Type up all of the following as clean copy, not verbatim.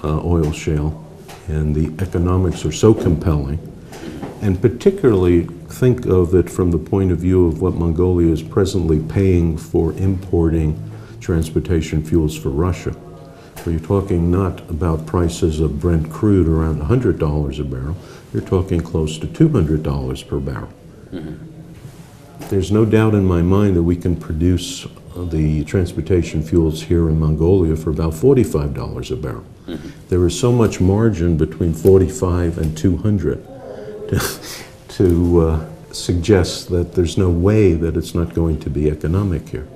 oil shale, and the economics are so compelling, and particularly think of it from the point of view of what Mongolia is presently paying for importing transportation fuels for Russia. So you're talking not about prices of Brent crude around $100 a barrel, you're talking close to $200 per barrel. There's no doubt in my mind that we can produce the transportation fuels here in Mongolia for about $45 a barrel. There is so much margin between 45 and 200 to suggest that there's no way that it's not going to be economic here.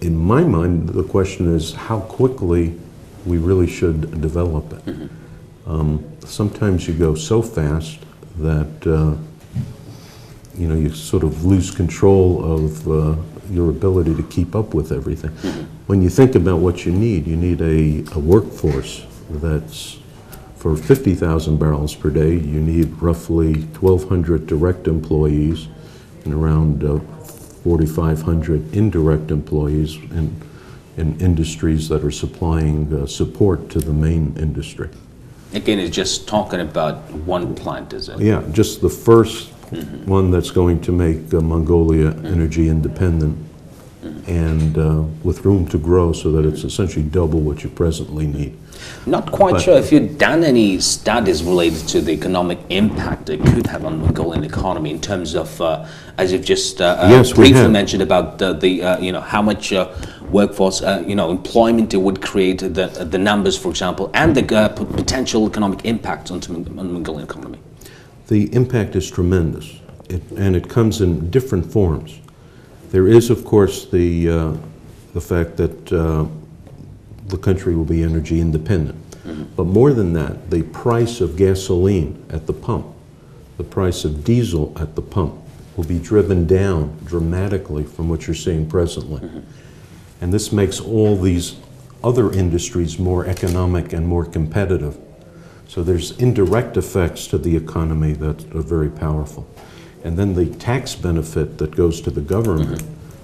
In my mind, the question is how quickly we really should develop it. Sometimes you go so fast that you sort of lose control of your ability to keep up with everything. When you think about what you need a workforce that's for 50,000 barrels per day, you need roughly 1,200 direct employees and around 4,500 indirect employees in industries that are supplying support to the main industry. Again, it's just talking about one plant, is it? Yeah, just the first one that's going to make Mongolia energy independent and with room to grow so that it's essentially double what you presently need. Not quite sure if you've done any studies related to the economic impact it could have on Mongolian economy in terms of, as you've just briefly mentioned about the how much workforce, employment it would create, the numbers, for example, and the potential economic impact on the Mongolian economy. The impact is tremendous, and it comes in different forms. There is, of course, the fact that the country will be energy independent. But more than that, the price of gasoline at the pump, the price of diesel at the pump will be driven down dramatically from what you're seeing presently. And this makes all these other industries more economic and more competitive. So there's indirect effects to the economy that are very powerful. And then the tax benefit that goes to the government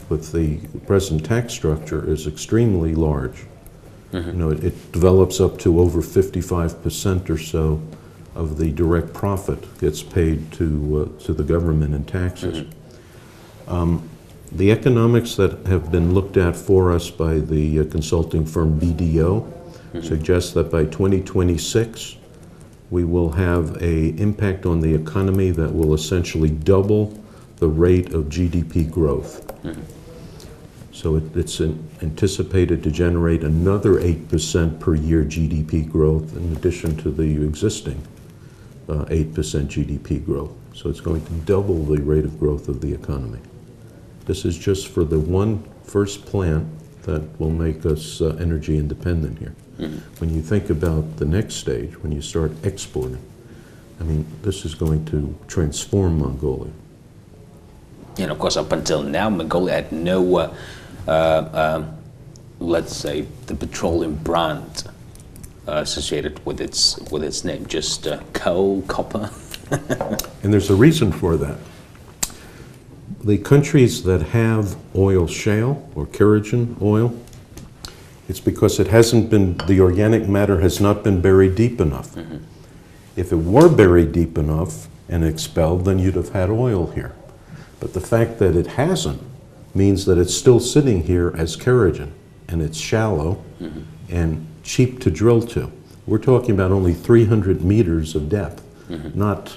with the present tax structure is extremely large. It develops up to over 55% or so of the direct profit gets paid to the government in taxes. The economics that have been looked at for us by the consulting firm BDO suggest that by 2026 we will have an impact on the economy that will essentially double the rate of GDP growth. So it's anticipated to generate another 8% per year GDP growth in addition to the existing 8% GDP growth. So it's going to double the rate of growth of the economy. This is just for the first plant that will make us energy independent here. When you think about the next stage, when you start exporting, I mean, this is going to transform Mongolia. And of course, up until now, Mongolia had no, let's say, the petroleum brand associated with its name, just coal, copper. And there's a reason for that. The countries that have oil shale or kerogen oil, it's because the organic matter has not been buried deep enough. If it were buried deep enough and expelled, then you'd have had oil here. But the fact that it hasn't means that it's still sitting here as kerogen, and it's shallow and cheap to drill to. We're talking about only 300 meters of depth, not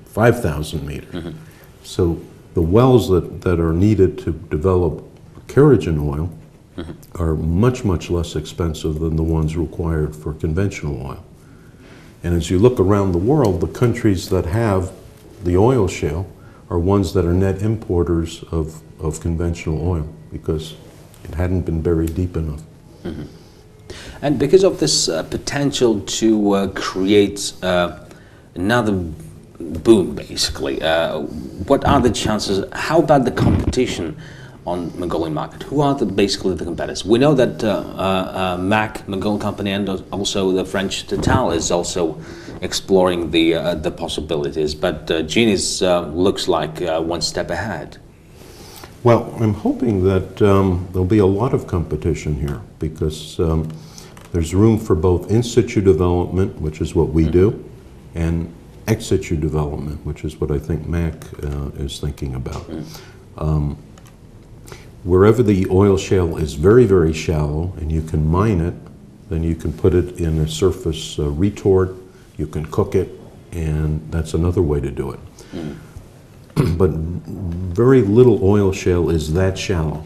5,000 meters. So the wells that are needed to develop kerogen oil are much, much less expensive than the ones required for conventional oil. And as you look around the world, the countries that have the oil shale are ones that are net importers of conventional oil because it hadn't been buried deep enough. And because of this potential to create another boom, basically, what are the chances? How about the competition on Mongolian market? Who are basically the competitors? We know that MAC, Mongolian company, and also the French Total is also exploring the possibilities, but Genie's looks like one step ahead. Well, I'm hoping that there'll be a lot of competition here because There's room for both in situ development, which is what we do, and ex situ development, which is what I think Mac is thinking about. Wherever the oil shale is very, very shallow and you can mine it, then you can put it in a surface retort, you can cook it, and that's another way to do it. But very little oil shale is that shallow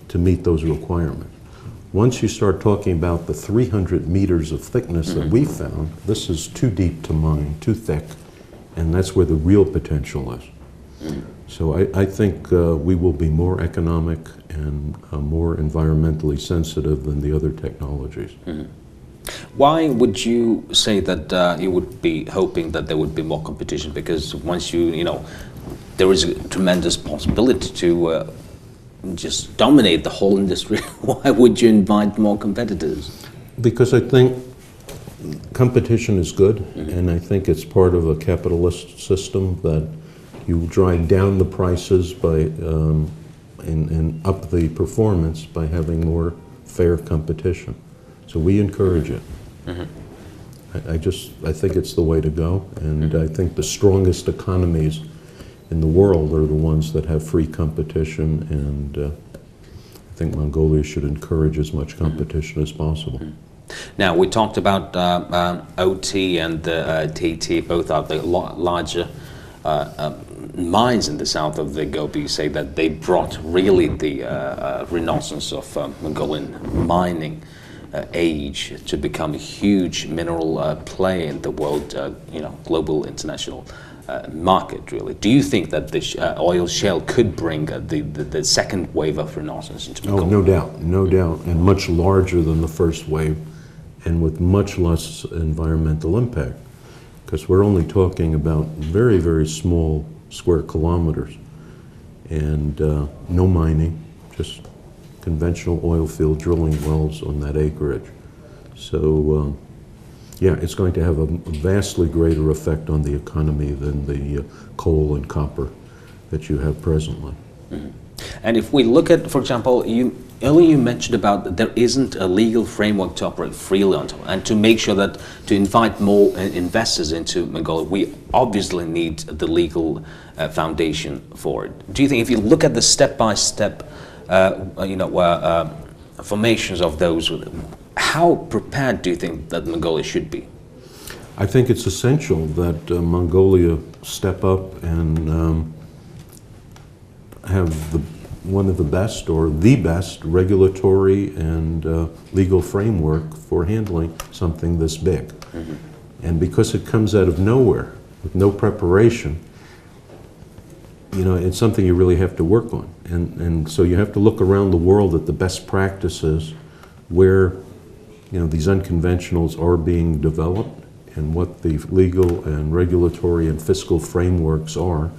to meet those requirements. Once you start talking about the 300 meters of thickness that we found, this is too deep to mine, too thick, and that's where the real potential is. So I think we will be more economic and more environmentally sensitive than the other technologies. Why would you say that you would be hoping that there would be more competition? Because once you know, there is a tremendous possibility to just dominate the whole industry. Why would you invite more competitors? Because I think competition is good, and I think it's part of a capitalist system that you drive down the prices by and up the performance by having more fair competition. So we encourage it. I think it's the way to go, and I think the strongest economies in the world are the ones that have free competition, and I think Mongolia should encourage as much competition as possible. Now, we talked about OT and TT, both are the larger mines in the south of the Gobi. You say that they brought really the renaissance of Mongolian mining age to become a huge mineral play in the world, global international market, really. Do you think that the oil shale could bring the second wave of renaissance into Mongolia? Oh, no doubt, and much larger than the first wave, and with much less environmental impact, because we're only talking about very, very small square kilometers, and no mining, just conventional oil field drilling wells on that acreage. So yeah, it's going to have a vastly greater effect on the economy than the coal and copper that you have presently. And if we look at, for example, earlier you mentioned about that there isn't a legal framework to operate freely on top, and to make sure that to invite more investors into Mongolia, we obviously need the legal foundation for it. Do you think, if you look at the step-by-step formations of those, how prepared do you think that Mongolia should be? I think it's essential that Mongolia step up and have one of the best or the best regulatory and legal framework for handling something this big. And because it comes out of nowhere, with no preparation, it's something you really have to work on. And so you have to look around the world at the best practices where these unconventionals are being developed and what the legal and regulatory and fiscal frameworks are,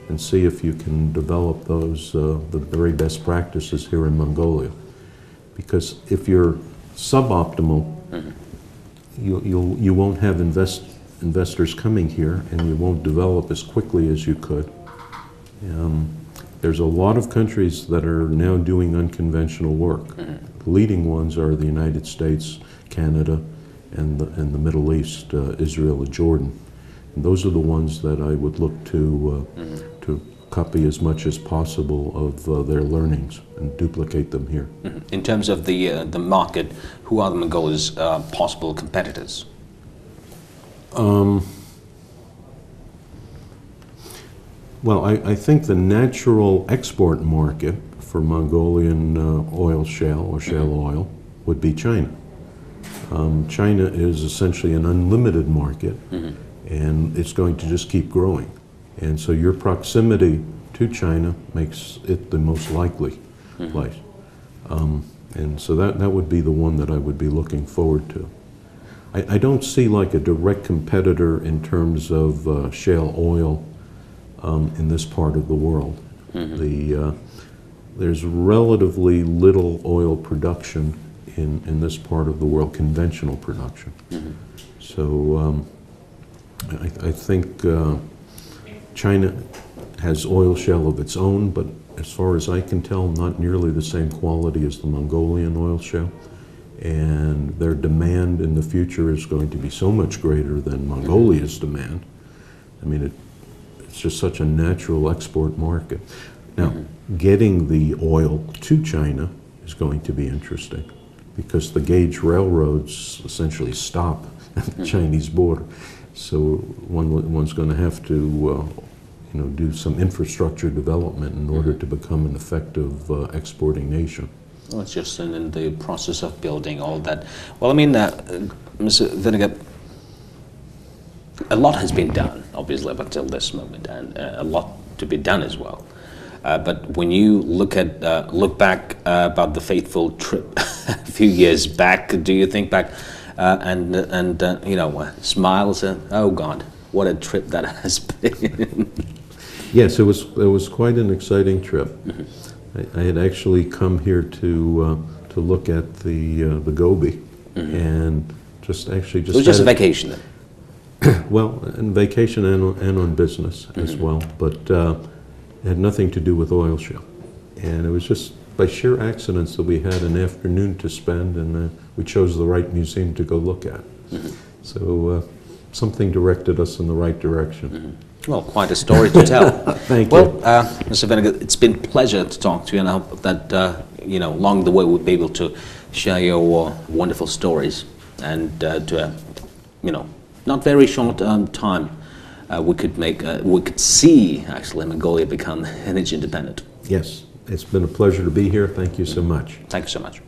and see if you can develop those, the very best practices here in Mongolia. Because if you're suboptimal, you won't have investors coming here, and you won't develop as quickly as you could. There's a lot of countries that are now doing unconventional work. The leading ones are the United States, Canada, and the Middle East, Israel and Jordan. And those are the ones that I would look to copy as much as possible of their learnings and duplicate them here. In terms of the market, who are the Mongolia's possible competitors? Well, I think the natural export market for Mongolian oil shale or shale oil would be China. China is essentially an unlimited market, and it's going to just keep growing. And so your proximity to China makes it the most likely place. And so that would be the one that I would be looking forward to. I don't see like a direct competitor in terms of shale oil in this part of the world. There's relatively little oil production in this part of the world, conventional production. So I think China has oil shale of its own, but as far as I can tell, not nearly the same quality as the Mongolian oil shale. and their demand in the future is going to be so much greater than Mongolia's demand. I mean, it's just such a natural export market. Now, getting the oil to China is going to be interesting because the gauge railroads essentially stop at the Chinese border. So one's going to have to do some infrastructure development in order to become an effective exporting nation. Well, it's just in the process of building all that. Well, I mean, Mr. Vinegar, a lot has been done, obviously, up until this moment, and a lot to be done as well. But when you look back about the fateful trip a few years back, do you think back and smiles? Oh God, what a trip that has been! Yes, it was quite an exciting trip. I had actually come here to look at the Gobi, and just it was just a vacation then. Well, on vacation and on business as well, but it had nothing to do with oil shale. And it was just by sheer accidents that we had an afternoon to spend, and we chose the right museum to go look at. So something directed us in the right direction. Well, quite a story to tell. Thank you. Well, Mr. Vinegar, it's been a pleasure to talk to you, and I hope that along the way we'll be able to share your wonderful stories, and not very short time, we could see actually Mongolia become energy independent. Yes, it's been a pleasure to be here. Thank you so much. Thank you so much.